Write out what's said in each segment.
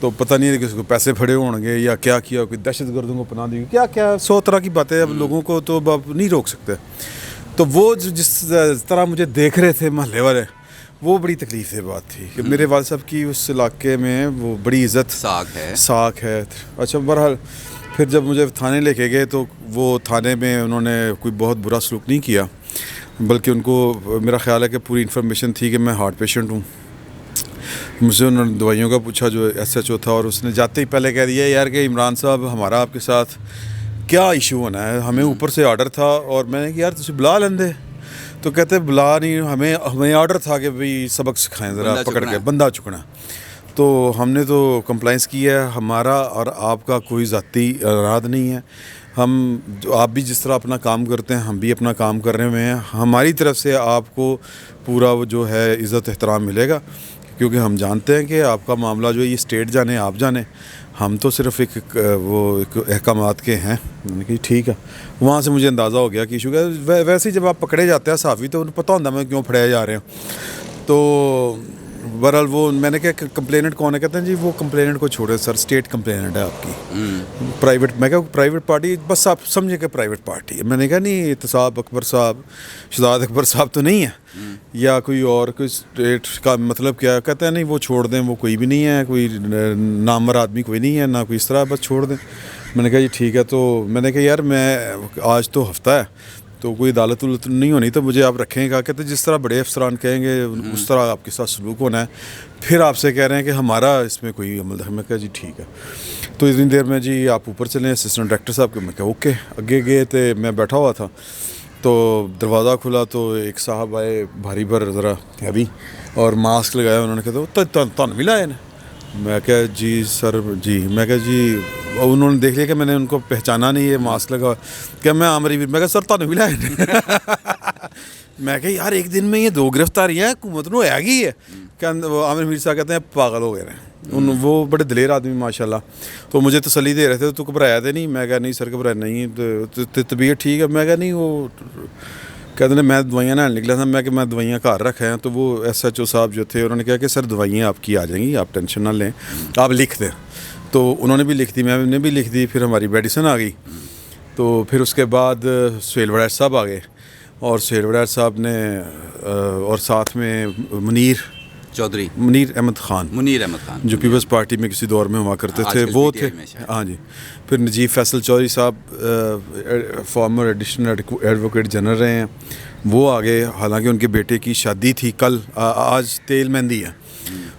تو پتہ نہیں ہے کہ اس کو پیسے پھڑے ہوں گے یا کیا کیا، کوئی دہشت گردوں کو پناہ دی، کیا کیا 100 طرح کی باتیں، اب لوگوں کو تو اب نہیں روک سکتے. تو وہ جس طرح مجھے دیکھ رہے تھے محلے والے، وہ بڑی تکلیف دہ بات تھی کہ میرے والد صاحب کی اس علاقے میں وہ بڑی عزت ساکھ ہے. اچھا بہرحال پھر جب مجھے تھانے لے کے گئے تو وہ تھانے میں انہوں نے کوئی بہت برا سلوک نہیں کیا، بلکہ ان کو میرا خیال ہے کہ پوری انفارمیشن تھی کہ میں ہارٹ پیشنٹ ہوں. مجھ سے انہوں نے دوائیوں کا پوچھا جو ایس ایچ او تھا، اور اس نے جاتے ہی پہلے کہہ دیا یار کہ عمران صاحب ہمارا آپ کے ساتھ کیا ایشو ہونا ہے، ہمیں اوپر سے آرڈر تھا. اور میں نے کہا یار تسی بلا لیندے، تو کہتے بلا نہیں، ہمیں آرڈر تھا کہ بھئی سبق سکھائیں ذرا پکڑ کے بندہ چکنا. تو ہم نے تو کمپلائنس کی ہے، ہمارا اور آپ کا کوئی ذاتی اراد نہیں ہے. آپ بھی جس طرح اپنا کام کرتے ہیں ہم بھی اپنا کام کر رہے ہوئے ہیں. ہماری طرف سے آپ کو پورا وہ جو ہے عزت احترام ملے گا، کیونکہ ہم جانتے ہیں کہ آپ کا معاملہ جو ہے یہ اسٹیٹ جانے آپ جانے، ہم تو صرف ایک احکامات کے ہیں. میں نے کہا ٹھیک ہے. وہاں سے مجھے اندازہ ہو گیا کہ ایشو کا. ویسے ہی جب آپ پکڑے جاتے ہیں صحافی تو انہیں پتہ ہوتا ہے میں کیوں پھڑے جا رہے ہیں. تو بہرحال وہ میں نے کہا کمپلیننٹ کون ہے، کہتے ہیں جی وہ کمپلیننٹ کو چھوڑے سر، اسٹیٹ کمپلیننٹ ہے آپ کی، پرائیویٹ. میں کہا پرائیویٹ پارٹی، بس آپ سمجھے کہ پرائیویٹ پارٹی ہے. میں نے کہا نہیں احتساب اکبر صاحب، شہزاد اکبر صاحب تو نہیں ہے یا کوئی اور، کوئی اسٹیٹ کا مطلب کیا. کہتے ہیں نہیں وہ چھوڑ دیں، وہ کوئی بھی نہیں ہے، کوئی نامور آدمی کوئی نہیں ہے، نہ کوئی اس طرح، بس چھوڑ دیں. میں نے کہا جی ٹھیک ہے. تو میں نے کہا یار میں آج تو ہفتہ ہے تو کوئی عدالت نہیں ہونی، تو مجھے آپ رکھیں گا. کہتے جس طرح بڑے افسران کہیں گے اس طرح آپ کے ساتھ سلوک ہونا ہے. پھر آپ سے کہہ رہے ہیں کہ ہمارا اس میں کوئی عمل ہے. میں کہا جی ٹھیک ہے. تو اتنی دیر میں جی آپ اوپر چلیں اسسٹنٹ ڈائریکٹر صاحب کے. میں کہا اوکے. اگے گئے تھے، میں بیٹھا ہوا تھا تو دروازہ کھلا تو ایک صاحب آئے بھاری بھر ذرا ہیوی اور ماسک لگایا. انہوں نے کہا تن بھی لائے نا. میں کہا جی سر جی. میں کہا جی، انہوں نے دیکھ لیا کہ میں نے ان کو پہچانا نہیں ہے، ماسک لگا. کہ میں عامر میر. میں کہا سر تن بھی لائے. میں کہا یار ایک دن میں یہ 2 گرفتاریاں حکومت نو ہے گی ہے. کہ عامر میر صاحب کہتے ہیں پاگل ہو گئے ہیں. وہ بڑے دلیر آدمی ماشاء اللہ. تو مجھے تسلی دے رہے تھے تو گھبرایا تھے نہیں. میں کہا نہیں سر گھبرایا نہیں، طبیعت ٹھیک ہے. میں کہا نہیں وہ کہتے ہیں میں دوائیاں نہ نکلا تھا. میں کہ میں دوائیاں گھر رکھا ہیں. تو وہ ایس ایچ او صاحب جو تھے انہوں نے کہا کہ سر دوائیاں آپ کی آ جائیں گی، آپ ٹینشن نہ لیں، آپ لکھ دیں. تو انہوں نے بھی لکھ دی، میں نے بھی لکھ دی. پھر ہماری میڈیسن آ گئی. تو پھر اس کے بعد سہیل وڑائر صاحب آ گئے، اور سہیل وڑائر صاحب نے اور ساتھ میں منیر احمد خان جو پیپلز پارٹی میں کسی دور میں ہوا کرتے تھے وہ تھے. ہاں جی. پھر نجیب فیصل چودھری صاحب فارمر ایڈیشنل ایڈوکیٹ جنرل رہے ہیں، وہ آگے. حالانکہ ان کے بیٹے کی شادی تھی کل، آج تیل مہندی ہے.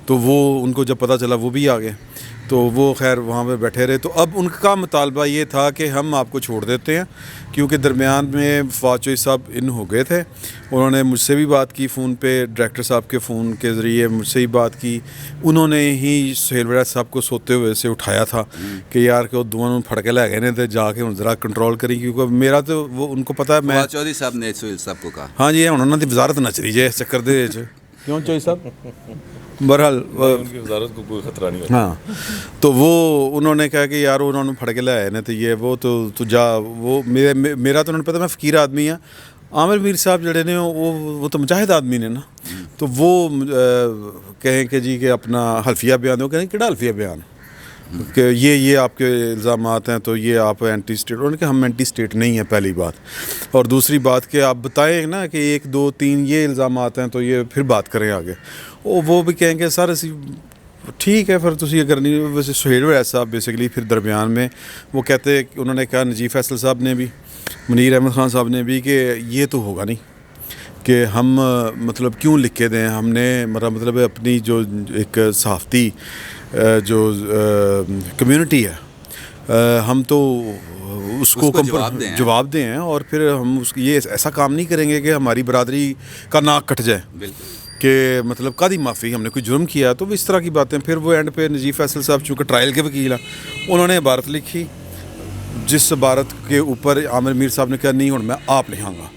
تو وہ ان کو جب پتہ چلا وہ بھی آ گئے. تو وہ خیر وہاں پہ بیٹھے رہے. تو اب ان کا مطالبہ یہ تھا کہ ہم آپ کو چھوڑ دیتے ہیں، کیونکہ درمیان میں فواد چوہدری صاحب ان ہو گئے تھے. انہوں نے مجھ سے بھی بات کی فون پہ، ڈائریکٹر صاحب کے فون کے ذریعے مجھ سے ہی بات کی. انہوں نے ہی سہیل وڑائر صاحب کو سوتے ہوئے سے اٹھایا تھا کہ یار کہ وہ دونوں پھڑ کے لے گئے تھے، جا کے ذرا کنٹرول کریں. کیونکہ میرا تو وہ ان کو پتہ ہے. میں چودھری صاحب نے سہیل صاحب کو کہا ہاں جی انہوں نے وزارت نہ چلی جائے اس چکر دے کیوں چوہدری صاحب. بہرحال ان کی وزارت کو کوئی خطرہ نہیں ہوتا. ہاں. تو وہ انہوں نے کہا کہ یار انہوں نے پھڑ کے لے آئے نا تو یہ وہ تو جا. وہ میرا تو انہوں نے پتا میں فقیر آدمی ہاں. عامر میر صاحب جڑے نے وہ تو مجاہد آدمی نے نا. تو وہ کہیں کہ جی کہ اپنا حلفیہ بیان دو. کہیں کہڑا حلفیہ بیان کہ یہ آپ کے الزامات ہیں تو یہ آپ اینٹی اسٹیٹ. انہوں نے کہا ہم اینٹی اسٹیٹ نہیں ہیں پہلی بات، اور دوسری بات کہ آپ بتائیں نا کہ 1 2 3 یہ الزامات ہیں تو یہ پھر بات کریں آگے. وہ بھی کہیں کہ سر اسی ٹھیک ہے پھر تسی اگر نہیں. ویسے سہیل وڑائر صاحب بیسیکلی پھر درمیان میں وہ کہتے، انہوں نے کہا نجیب فیصل صاحب نے بھی، منیر احمد خان صاحب نے بھی، کہ یہ تو ہوگا نہیں کہ ہم مطلب کیوں لکھ کے دیں. ہم نے مطلب اپنی جو ایک صحافتی جو کمیونٹی ہے ہم تو اس کو جواب دیں، اور پھر ہم یہ ایسا کام نہیں کریں گے کہ ہماری برادری کا ناک کٹ جائے. بالکل کہ مطلب قادی معافی ہم نے کوئی جرم کیا. تو اس طرح کی باتیں. پھر وہ اینڈ پہ نجیب فیصل صاحب چونکہ ٹرائل کے وکیل ہیں، انہوں نے عبارت لکھی جس عبارت کے اوپر عامر میر صاحب نے کہا نہیں ہوں میں آپ لکھاں گا.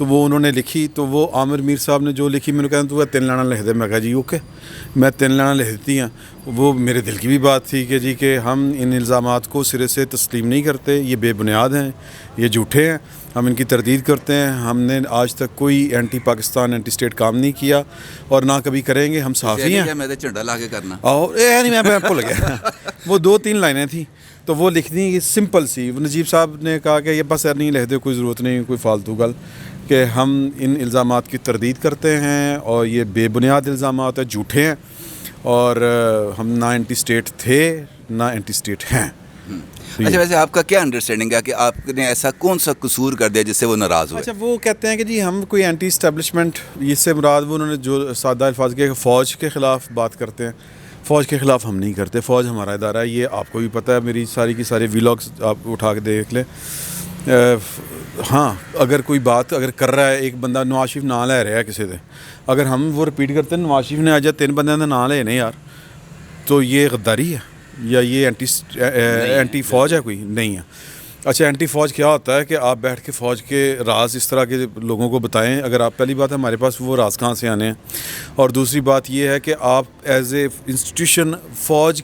تو وہ انہوں نے لکھی, تو وہ عامر میر صاحب نے جو لکھی, میں نے کہا تو 3 لائنیں لکھ دے. میں کہا جی اوکے, میں 3 لائنیں لکھ دیتی ہیں. وہ میرے دل کی بھی بات تھی کہ جی کہ ہم ان الزامات کو سرے سے تسلیم نہیں کرتے, یہ بے بنیاد ہیں, یہ جھوٹے ہیں, ہم ان کی تردید کرتے ہیں. ہم نے آج تک کوئی اینٹی پاکستان اینٹی اسٹیٹ کام نہیں کیا اور نہ کبھی کریں گے. ہم صحافی ہیں. میں جھنڈا لا کے کرنا اور نہیں, میں بھول گیا. وہ 2-3 لائنیں تھیں تو وہ لکھنی سمپل سی. نجیب صاحب نے کہا کہ یہ بس نہیں لکھ دے, کوئی ضرورت نہیں, کوئی فالتو گل, کہ ہم ان الزامات کی تردید کرتے ہیں اور یہ بے بنیاد الزامات ہیں, جھوٹے ہیں, اور ہم نہ اینٹی اسٹیٹ تھے نہ اینٹی اسٹیٹ ہیں. اچھا, ویسے آپ کا کیا انڈرسٹینڈنگ ہے کہ آپ نے ایسا کون سا قصور کر دیا جس سے وہ ناراض ہوئے؟ اچھا, وہ کہتے ہیں کہ جی ہم کوئی اینٹی اسٹیبلشمنٹ, اس سے مراد وہ انہوں نے جو سادہ الفاظ کے فوج کے خلاف بات کرتے ہیں. فوج کے خلاف ہم نہیں کرتے, فوج ہمارا ادارہ ہے, یہ آپ کو بھی پتہ ہے. میری ساری کی ساری ویلاگس آپ اٹھا کے دیکھ لیں. ہاں, اگر کوئی بات اگر کر رہا ہے ایک بندہ, نواز شریف نام لے رہا ہے کسی دے, اگر ہم وہ رپیٹ کرتے ہیں نواز شریف نے آج 3 بندے کا نام لے نہیں یار, تو یہ غداری ہے یا یہ اینٹی فوج ہے؟ کوئی نہیں ہے. اچھا, اینٹی فوج کیا ہوتا ہے کہ آپ بیٹھ کے فوج کے راز اس طرح کے لوگوں کو بتائیں. اگر آپ, پہلی بات ہے ہمارے پاس وہ راز کہاں سے آنے ہیں, اور دوسری بات یہ ہے کہ آپ ایز اے انسٹیٹیوشن فوج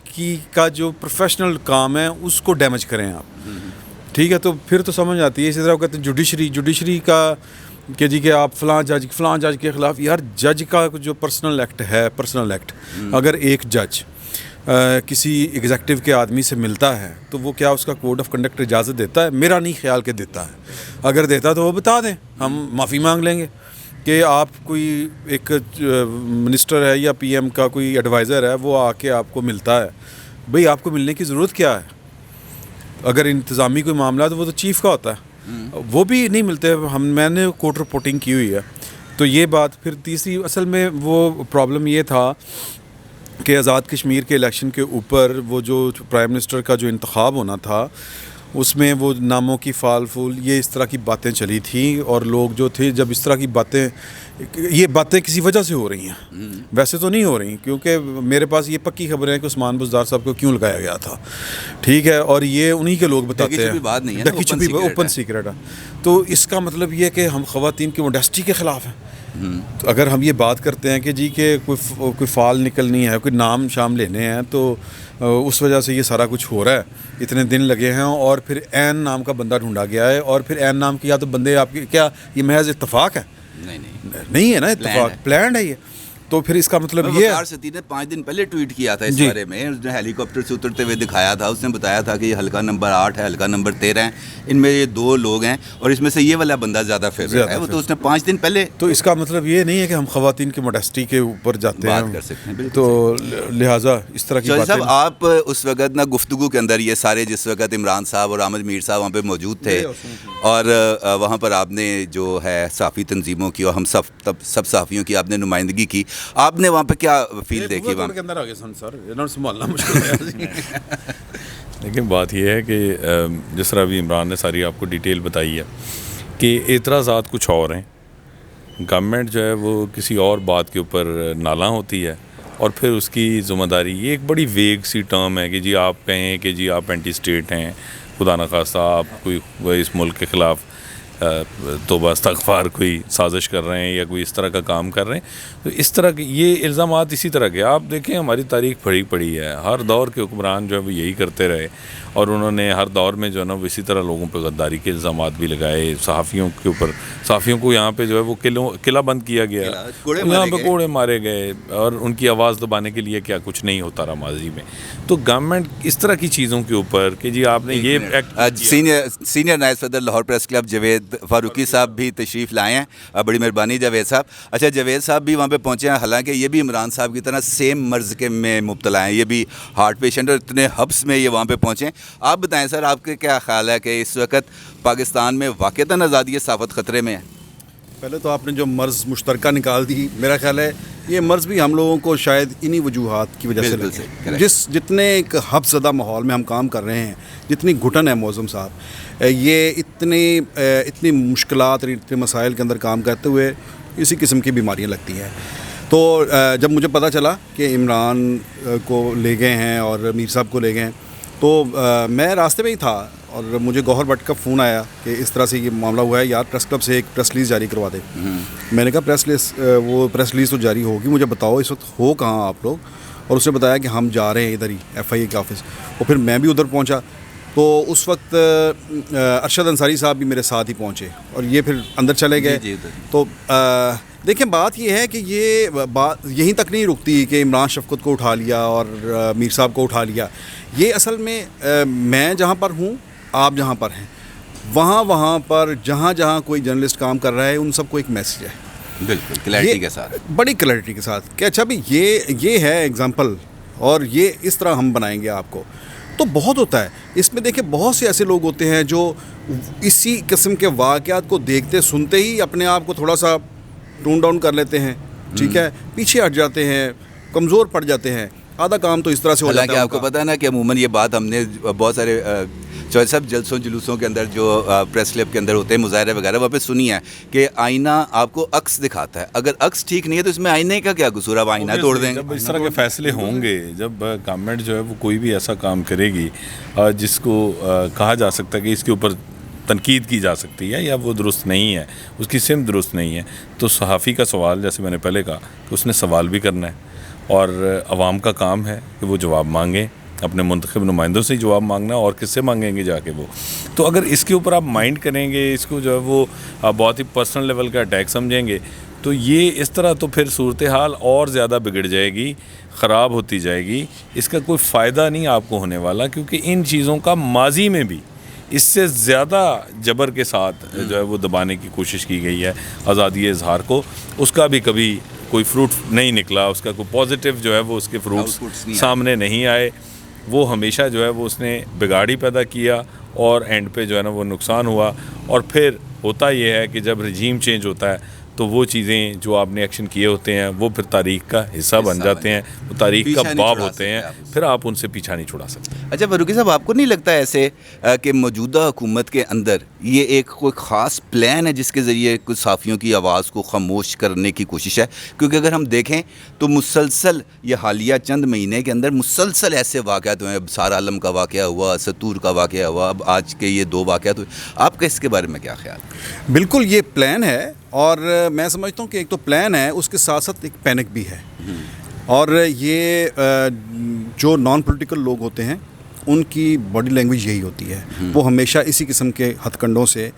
کا جو پروفیشنل کام ہے اس کو ڈیمیج کریں آپ. ٹھیک ہے, تو پھر تو سمجھ آتی ہے. اسی طرح وہ کہتے ہیں جوڈیشری کا کہ جی کہ آپ فلاں جج کے خلاف. یار, جج کا جو پرسنل ایکٹ ہے, پرسنل ایکٹ, اگر ایک جج کسی ایگزیکٹو کے آدمی سے ملتا ہے تو وہ کیا اس کا کوڈ آف کنڈکٹ اجازت دیتا ہے؟ میرا نہیں خیال کہ دیتا ہے. اگر دیتا تو وہ بتا دیں, ہم معافی مانگ لیں گے. کہ آپ کوئی ایک منسٹر ہے یا پی ایم کا کوئی ایڈوائزر ہے, وہ آ کے آپ کو ملتا ہے, بھئی آپ کو ملنے کی ضرورت کیا ہے؟ اگر انتظامی کوئی معاملہ ہے تو وہ تو چیف کا ہوتا ہے, وہ بھی نہیں ملتے. میں نے کورٹ رپورٹنگ کی ہوئی ہے. تو یہ بات. پھر تیسری اصل میں وہ پرابلم یہ تھا کہ آزاد کشمیر کے الیکشن کے اوپر وہ جو پرائم منسٹر کا جو انتخاب ہونا تھا, اس میں وہ ناموں کی فال فول, یہ اس طرح کی باتیں چلی تھیں. اور لوگ جو تھے, جب اس طرح کی باتیں, یہ باتیں کسی وجہ سے ہو رہی ہیں, ویسے تو نہیں ہو رہی, کیونکہ میرے پاس یہ پکی خبریں ہیں کہ عثمان بزدار صاحب کو کیوں لگایا گیا تھا. ٹھیک ہے, اور یہ انہی کے لوگ بتاتے ہیں, ڈکی چھپی اوپن سیکرٹ ہے. تو اس کا مطلب یہ کہ ہم خواتین کی موڈیسٹی کے خلاف ہیں. تو اگر ہم یہ بات کرتے ہیں کہ جی کہ کوئی فال نکلنی ہے, کوئی نام شام لینے ہیں, تو اس وجہ سے یہ سارا کچھ ہو رہا ہے. اتنے دن لگے ہیں اور پھر عین نام کا بندہ ڈھونڈا گیا ہے, اور پھر عین نام کیا تو بندے آپ کی کیا یہ محض اتفاق ہے؟ نہیں ہے نا, اتفاق پلانڈ ہے یہ. تو پھر اس کا مطلب یہ وقار ستی نے 5 دن پہلے ٹویٹ کیا تھا اس بارے میں, اس نے ہیلی کاپٹر سے اترتے ہوئے دکھایا تھا. اس نے بتایا تھا کہ یہ حلقہ نمبر 8 ہے, حلقہ نمبر 13 ہے, ان میں یہ 2 لوگ ہیں اور اس میں سے یہ والا بندہ زیادہ فیوریٹ ہے. وہ تو اس نے 5 دن پہلے. تو اس کا مطلب یہ نہیں ہے کہ ہم خواتین کی موڈیسٹی کے اوپر جاتے ہیں, بات کر سکتے ہیں. تو لہٰذا اس طرح کی باتیں. صاحب, آپ اس وقت نا گفتگو کے اندر یہ سارے, جس وقت عمران صاحب اور عامر میر صاحب وہاں پہ موجود تھے, اور وہاں پر آپ نے جو ہے صحافی تنظیموں کی اور ہم سب صحافیوں کی آپ نے نمائندگی کی, آپ نے وہاں پہ کیا فیل دیکھی؟ وہاں کے اندر سنبھالنا مشکل ہے. لیکن بات یہ ہے کہ جس طرح ابھی عمران نے ساری آپ کو ڈیٹیل بتائی ہے کہ اعتراضات کچھ اور ہیں, گورنمنٹ جو ہے وہ کسی اور بات کے اوپر نالاں ہوتی ہے, اور پھر اس کی ذمہ داری, یہ ایک بڑی ویگ سی ٹرم ہے کہ جی آپ کہیں کہ جی آپ اینٹی اسٹیٹ ہیں, خدا نخواستہ آپ کوئی اس ملک کے خلاف توبہ استغفار کوئی سازش کر رہے ہیں یا کوئی اس طرح کا کام کر رہے ہیں. تو اس طرح کے یہ الزامات اسی طرح کے, آپ دیکھیں ہماری تاریخ پڑی ہے, ہر دور کے حکمران جو ہے وہ یہی کرتے رہے, اور انہوں نے ہر دور میں جو ہے نا وہ اسی طرح لوگوں پہ غداری کے الزامات بھی لگائے. صحافیوں کے اوپر, صحافیوں کو یہاں پہ جو ہے وہ قلعہ بند کیا گیا, یہاں پہ کوڑے مارے گئے, اور ان کی آواز دبانے کے لیے کیا کچھ نہیں ہوتا رہا ماضی میں. تو گورنمنٹ اس طرح کی چیزوں کے اوپر کہ جی آپ نے یہ سینئر نائب صدر لاہور پریس کلب جاوید فاروقی صاحب بھی تشریف لائے ہیں, بڑی مہربانی جاوید صاحب. اچھا, جاوید صاحب بھی وہاں پہ پہنچے ہیں, حالانکہ یہ بھی عمران صاحب کی طرح سیم مرض کے میں مبتلا ہیں, یہ بھی ہارٹ پیشنٹ, اور اتنے حبس میں یہ وہاں پہ پہنچے. آپ بتائیں سر, آپ کے کیا خیال ہے کہ اس وقت پاکستان میں واقعتاً آزادی صحافت خطرے میں ہے؟ پہلے تو آپ نے جو مرض مشترکہ نکال دی, میرا خیال ہے یہ مرض بھی ہم لوگوں کو شاید انہی وجوہات کی وجہ سے لگے. جتنے ایک حب زدہ ماحول میں ہم کام کر رہے ہیں, جتنی گھٹن ہے معظم صاحب, یہ اتنی مشکلات اور اتنے مسائل کے اندر کام کرتے ہوئے اسی قسم کی بیماریاں لگتی ہیں. تو جب مجھے پتہ چلا کہ عمران کو لے گئے ہیں اور میر صاحب کو لے گئے ہیں, تو میں راستے میں ہی تھا اور مجھے گوہر بٹ کا فون آیا کہ اس طرح سے یہ معاملہ ہوا ہے یار, پریس کلب سے ایک پریس ریلیز جاری کروا دے. میں نے کہا پریس ریلیز تو جاری ہوگی, مجھے بتاؤ اس وقت ہو کہاں آپ لوگ. اور اس نے بتایا کہ ہم جا رہے ہیں ادھر ہی ایف آئی اے کے آفس. اور پھر میں بھی ادھر پہنچا تو اس وقت ارشد انصاری صاحب بھی میرے ساتھ ہی پہنچے اور یہ پھر اندر چلے گئے. تو دیکھیں بات یہ ہے کہ یہ بات یہیں تک نہیں رکتی کہ عمران شفقت کو اٹھا لیا اور میر صاحب کو اٹھا لیا. یہ اصل میں میں جہاں پر ہوں, آپ جہاں پر ہیں, وہاں پر جہاں کوئی جرنلسٹ کام کر رہا ہے ان سب کو ایک میسیج ہے, بالکل کلیئرٹی کے ساتھ, بڑی کلیئرٹی کے ساتھ کہ اچھا بھی یہ ہے ایگزامپل اور یہ اس طرح ہم بنائیں گے آپ کو. تو بہت ہوتا ہے اس میں. دیکھیں بہت سے ایسے لوگ ہوتے ہیں جو اسی قسم کے واقعات کو دیکھتے سنتے ہی اپنے آپ کو تھوڑا سا ٹون ڈاؤن کر لیتے ہیں, ٹھیک ہے, پیچھے ہٹ جاتے ہیں, کمزور پڑ جاتے ہیں. آدھا کام تو اس طرح سے ہو جاتا ہے. حالانکہ آپ کو پتہ ہے نا کہ عموماً یہ بات ہم نے بہت سارے چوہدری صاحب جلسوں جلوسوں کے اندر جو پریس کلب کے اندر ہوتے ہیں مظاہرے وغیرہ وہاں پہ سنی ہے کہ آئینہ آپ کو عکس دکھاتا ہے. اگر عکس ٹھیک نہیں ہے تو اس میں آئینے کا کیا قصور ہے, آپ آئینہ توڑ دیں گے. جب اس طرح کے فیصلے ہوں گے, جب گورنمنٹ جو ہے وہ کوئی بھی ایسا کام کرے گی جس کو کہا جا سکتا ہے کہ اس کے اوپر تنقید کی جا سکتی ہے یا وہ درست نہیں ہے, اس کی سمت درست نہیں ہے, تو صحافی کا سوال, جیسے میں نے پہلے کہا, کہ اس نے سوال بھی کرنا ہے اور عوام کا کام ہے کہ وہ جواب مانگیں, اپنے منتخب نمائندوں سے ہی جواب مانگنا, اور کس سے مانگیں گے جا کے وہ. تو اگر اس کے اوپر آپ مائنڈ کریں گے, اس کو جو ہے وہ بہت ہی پرسنل لیول کا اٹیک سمجھیں گے, تو یہ اس طرح تو پھر صورتحال اور زیادہ بگڑ جائے گی, خراب ہوتی جائے گی. اس کا کوئی فائدہ نہیں آپ کو ہونے والا, کیونکہ ان چیزوں کا ماضی میں بھی اس سے زیادہ جبر کے ساتھ جو ہے وہ دبانے کی کوشش کی گئی ہے آزادی اظہار کو. اس کا بھی کبھی کوئی فروٹ نہیں نکلا, اس کا کوئی پازیٹیو جو ہے وہ اس کے فروٹس سامنے نہیں آئے. وہ ہمیشہ جو ہے وہ اس نے بگاڑی پیدا کیا اور اینڈ پہ جو ہے نا وہ نقصان ہوا. اور پھر ہوتا یہ ہے کہ جب رجیم چینج ہوتا ہے تو وہ چیزیں جو آپ نے ایکشن کیے ہوتے ہیں وہ پھر تاریخ کا حصہ بن جاتے ہیں, وہ تاریخ کا باب ہوتے ہیں, پھر آپ ان سے پیچھا نہیں چھڑا سکتے. اچھا فاروقی صاحب, آپ کو نہیں لگتا ایسے کہ موجودہ حکومت کے اندر یہ ایک کوئی خاص پلان ہے جس کے ذریعے کچھ صحافیوں کی آواز کو خاموش کرنے کی کوشش ہے؟ کیونکہ اگر ہم دیکھیں تو مسلسل یہ حالیہ چند مہینے کے اندر مسلسل ایسے واقعات ہوئے. اب سارا عالم کا واقعہ ہوا, ستور کا واقعہ ہوا, اب آج کے یہ 2 واقعات ہوئے. آپ کا اس کے بارے میں کیا خیال؟ بالکل یہ پلان ہے, اور میں سمجھتا ہوں کہ ایک تو پلان ہے, اس کے ساتھ ساتھ ایک پینک بھی ہے. اور یہ جو نان پولیٹیکل لوگ ہوتے ہیں ان کی باڈی لینگویج یہی ہوتی ہے, وہ ہمیشہ اسی قسم کے ہتھ کنڈوں سے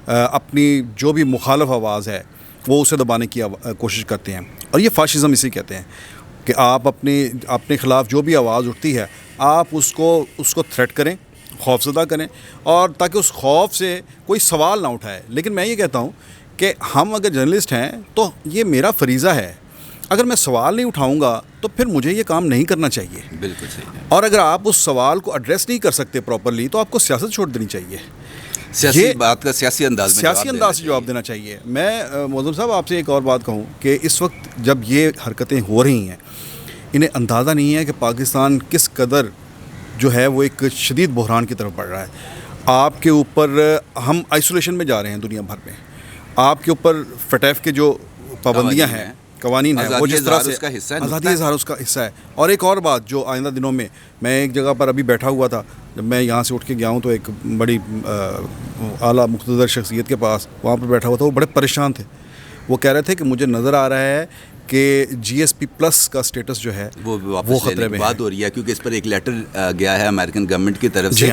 اپنی جو بھی مخالف آواز ہے وہ اسے دبانے کی کوشش کرتے ہیں. اور یہ فاشزم اسے کہتے ہیں کہ آپ اپنے خلاف جو بھی آواز اٹھتی ہے آپ اس کو تھریٹ کریں, خوف زدہ کریں, اور تاکہ اس خوف سے کوئی سوال نہ اٹھائے. لیکن میں یہ کہتا ہوں کہ ہم اگر جرنلسٹ ہیں تو یہ میرا فریضہ ہے, اگر میں سوال نہیں اٹھاؤں گا تو پھر مجھے یہ کام نہیں کرنا چاہیے. بالکل صحیح ہے. اور اگر آپ اس سوال کو ایڈریس نہیں کر سکتے پراپرلی تو آپ کو سیاست چھوڑ دینی چاہیے, سیاسی بات کا سیاسی انداز سے جواب دینا چاہیے. میں معظم صاحب آپ سے ایک اور بات کہوں کہ اس وقت جب یہ حرکتیں ہو رہی ہیں انہیں اندازہ نہیں ہے کہ پاکستان کس قدر جو ہے وہ ایک شدید بحران کی طرف بڑھ رہا ہے. آپ کے اوپر ہم آئسولیشن میں جا رہے ہیں دنیا بھر میں, آپ کے اوپر فٹیف کے جو پابندیاں ہیں, قوانین ہیں, وہ جس طرح سے آزادی اظہار اس کا حصہ ہے. اور ایک اور بات جو آئندہ دنوں میں ایک جگہ پر ابھی بیٹھا ہوا تھا, جب میں یہاں سے اٹھ کے گیا ہوں تو ایک بڑی اعلیٰ مقتدر شخصیت کے پاس وہاں پر بیٹھا ہوا تھا, وہ بڑے پریشان تھے. وہ کہہ رہے تھے کہ مجھے نظر آ رہا ہے کہ GSP+ کا سٹیٹس جو ہے وہ خطرے میں بات ہو رہی ہے, کیونکہ اس پر ایک لیٹر گیا ہے امریکن گورنمنٹ کی طرف سے.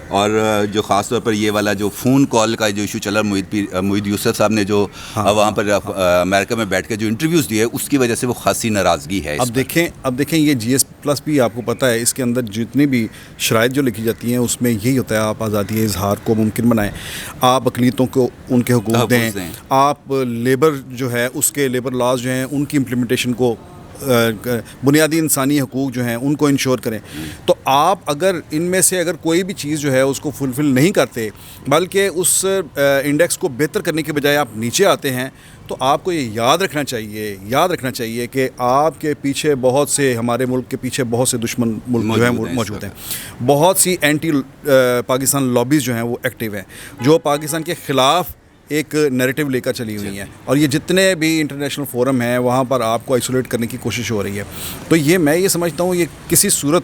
اور جو خاص طور پر یہ والا جو فون کال کا جو ایشو چلا, معید یوسف صاحب نے جو وہاں پر امریکہ میں بیٹھ کے جو انٹرویوز دیے, اس کی وجہ سے وہ خاصی ناراضگی ہے. اب دیکھیں یہ GSP+ بھی آپ کو پتہ ہے, اس کے اندر جتنی بھی شرائط جو لکھی جاتی ہیں اس میں یہی ہوتا ہے آپ آزادی اظہار کو ممکن بنائیں, آپ اقلیتوں کو ان کے حقوق دیں, آپ لیبر جو ہے اس کے لیبر لاز جو ہیں ان کی امپلیمنٹیشن کو, بنیادی انسانی حقوق جو ہیں ان کو انشور کریں. تو آپ اگر ان میں سے اگر کوئی بھی چیز جو ہے اس کو فلفل نہیں کرتے بلکہ اس انڈیکس کو بہتر کرنے کے بجائے آپ نیچے آتے ہیں, تو آپ کو یہ یاد رکھنا چاہیے کہ آپ کے پیچھے بہت سے, ہمارے ملک کے پیچھے بہت سے دشمن ملک جو ہیں موجود ہیں. بہت سی اینٹی پاکستان لابیز جو ہیں وہ ایکٹیو ہیں, جو پاکستان کے خلاف ایک نیریٹو لے کر چلی ہوئی ہیں. اور یہ جتنے بھی انٹرنیشنل فورم ہیں وہاں پر آپ کو آئسولیٹ کرنے کی کوشش ہو رہی ہے. تو یہ میں یہ سمجھتا ہوں یہ کسی صورت